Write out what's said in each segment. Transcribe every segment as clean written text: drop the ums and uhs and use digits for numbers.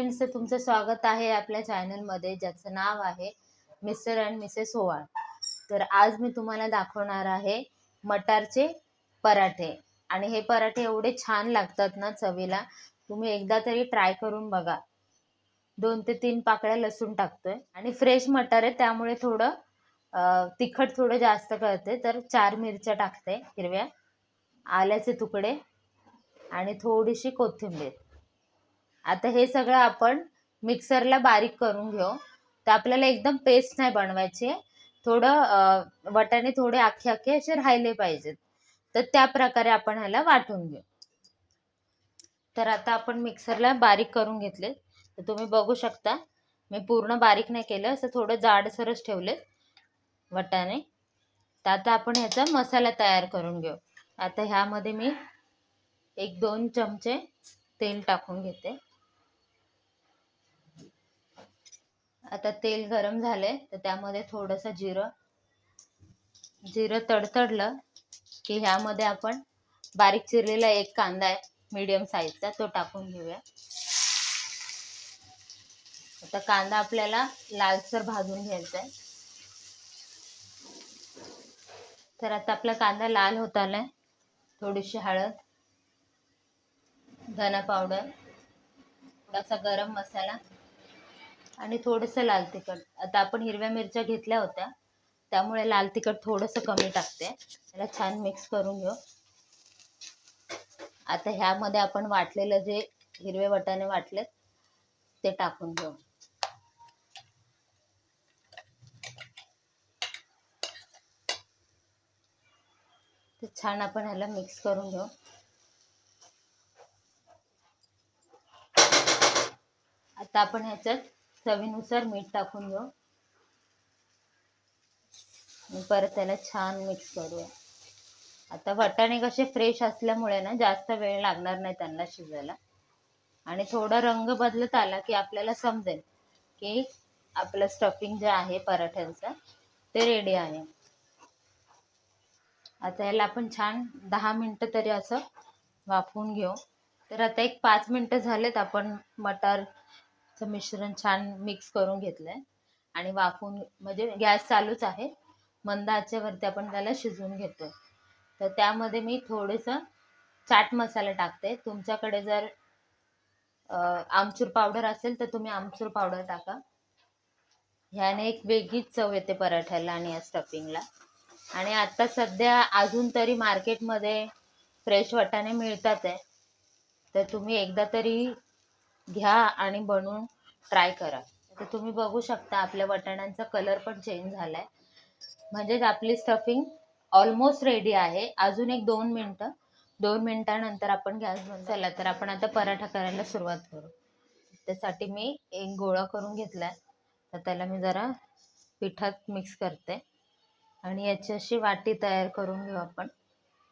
Friends, तुमचं स्वागत आहे आपल्या चॅनलमध्ये ज्याचं नाव आहे मिस्टर अँड मिसेस ओवाळ. तर आज मी तुम्हाला दाखवणार आहे मटारचे पराठे. आणि हे पराठे एवढे छान लागतात ना चवीला, तुम्ही एकदा तरी ट्राय करून बघा. 2 ते 3 पाकळ्या लसूण टाकतोय आणि फ्रेश मटार आहे त्यामुळे थोडं तिखट थोडं जास्त करते. तर 4 मिरच्या टाकते हिरव्या, आल्याचे तुकडे आणि थोडीशी कोथिंबीर. आता हे सगळं आपण मिक्सरला बारीक करून घेऊ. तर आपल्याला एकदम पेस्ट नाही बनवायची, थोडं वाटाणे थोडे अख्खे अख्खे असे राहिले पाहिजेत. तर त्या प्रकारे आपण ह्याला वाटून घेऊ. तर आता आपण मिक्सरला बारीक करून घेतले. तर तुम्ही बघू शकता मी पूर्ण बारीक नाही केलं, असं थोडं जाडसरच ठेवले वाटाणे. तर आता आपण ह्याचा मसाला तयार करून घेऊ. आता ह्यामध्ये मी 1-2 चमचे तेल टाकून घेते. आता तेल गरम झाले तर त्यामध्ये थोडंसं जिरं तडतडलं की ह्यामध्ये आपण बारीक चिरलेला एक कांदा आहे मीडियम साईजचा, तो टाकून घेऊया. आता कांदा आपल्याला लालसर भाजून घ्यायचा आहे. तर आता आपला कांदा लाल होत आलाय. थोडीशी हळद, धना पावडर, थोडासा गरम मसाला आणि थोडंसं लाल तिखट. आता आपण हिरव्या मिरच्या घेतल्या होत्या त्यामुळे लाल तिखट थोडंसं कमी टाकते. त्याला छान मिक्स करून घेऊ. आता ह्यामध्ये आपण वाटलेलं जे हिरवे वाटाणे वाटलेत ते टाकून घेऊ. ते छान आपण ह्याला मिक्स करून घेऊ. आता आपण ह्याच्यात चवीनुसार मीठ टाकून घेऊ आणि परत त्याला छान मिक्स करूया. आता वाटाणे कसे फ्रेश असल्यामुळे ना जास्त वेळ लागणार नाही त्यांना शिजायला. आणि थोडा रंग बदलत आला की आपल्याला समजेल की आपलं स्टफिंग जे आहे पराठ्यांचं ते रेडी आहे. आता याला आपण छान 10 मिनिटं तरी असं वाफवून घेऊ. तर आता एक 5 मिनिटं झालेत. आपण मटारचं मिश्रण छान मिक्स करून घेतलंय आणि वाफवून म्हणजे गॅस चालूच आहे, मंद आचेवरती आपण त्याला शिजवून घेतोय. तर त्यामध्ये मी थोडंसं चाट मसाला टाकते. तुमच्याकडे जर आमचूर पावडर असेल तर तुम्ही आमचूर पावडर टाका. ह्याने एक वेगळीच चव येते पराठ्याला आणि या स्टफिंगला. आणि आता सध्या अजून तरी मार्केटमध्ये फ्रेश वाटाणे मिळतात आहे. तर तुम्ही एकदा तरी घ्या आणि बनवून ट्राय करा. तर तुम्ही बघू शकता आपल्या वाटाण्यांचा कलर पण चेंज झालाय. म्हणजेच आपली स्टफिंग ऑलमोस्ट रेडी आहे. अजून एक 2 मिनिटं. 2 मिनिटानंतर आपण गॅस बंद. चला तर आपण आता पराठा करायला सुरुवात करू. त्यासाठी मी एक गोळा करून घेतलाय. तर त्याला मी जरा पिठात मिक्स करते आणि याची अशी वाटी तयार करून घेऊ आपण.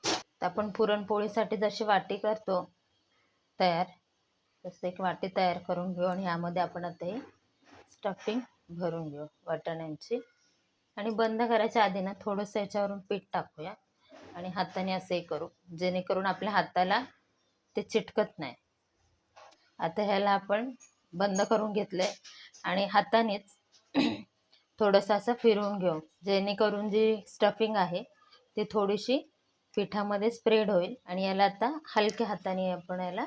तर आपण पुरणपोळीसाठी जशी वाटी करतो तयार, तसं एक वाटी तयार करून घेऊ आणि यामध्ये आपण आता हे स्टफिंग भरून घेऊ वाटाण्यांची. आणि बंद करायच्या आधी ना थोडंसं याच्यावरून पीठ टाकूया आणि हाताने असंही करू, जेणेकरून आपल्या हाताला ते चिटकत नाही. आता ह्याला आपण बंद करून घेतलंय आणि हातानेच थोडंसं असं फिरवून घेऊ, जेणेकरून जी स्टफिंग आहे ती थोडीशी पिठामध्ये स्प्रेड होईल. आणि याला आता हलक्या हाताने आपण याला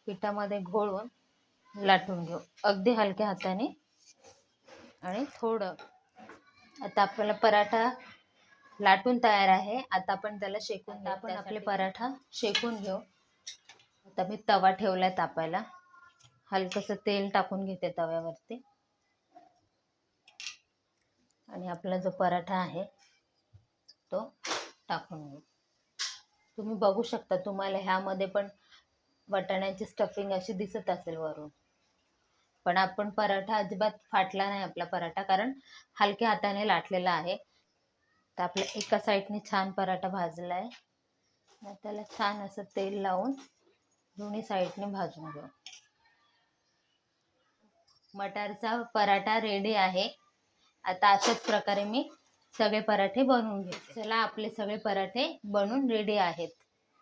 पिठामध्ये घोळून लाटून घेऊ, अगदी हलक्या हाताने. आणि थोडं आता आपल्याला पराठा लाटून तयार आहे. आता आपण त्याला शेकून, आपण आपले पराठा शेकून घेऊ. आता मी तवा ठेवलाय तापायला. हलकंसं तेल टाकून घेते तव्यावरती आणि आपला जो पराठा आहे तो टाकून घेऊ. तुम्ही बघू शकता, तुम्हाला ह्यामध्ये पण वाटाण्याची स्टफिंग अशी दिसत असेल वरून. पण आपण पराठा अजिबात फाटला नाही आपला पराठा, कारण हलक्या हाताने लाटलेला आहे. तर आपल्या एका साईडने छान पराठा भाजला आहे. त्याला छान असं तेल लावून दोन्ही साईडने भाजून घेऊ. मटारचा पराठा रेडी आहे. आता अशाच प्रकारे मी सगळे पराठे बनवून घेते. चला, आपले सगळे पराठे बनवून रेडी आहेत.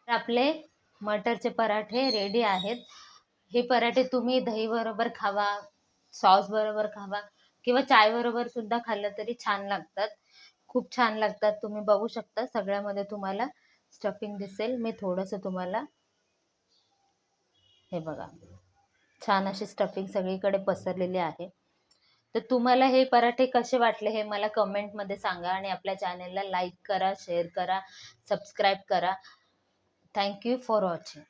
तर आपले मटरचे पराठे रेडी आहेत. हे पराठे तुम्ही दही बरोबर खावा, सॉस बरोबर खावा किंवा चाय बरोबर सुद्धा खाल्लं तरी छान लागतात. खूप छान लागतात. तुम्ही बघू शकता सगळ्यामध्ये तुम्हाला स्टफिंग दिसेल. मी थोडंसं तुम्हाला हे बघा, छान अशी स्टफिंग सगळीकडे पसरलेली आहे. तर तुम्हाला हे पराठे कसे वाटले हे मला कमेंटमध्ये सांगा आणि आपल्या चॅनेलला लाईक करा, शेअर करा, सबस्क्राईब करा. Thank you for watching.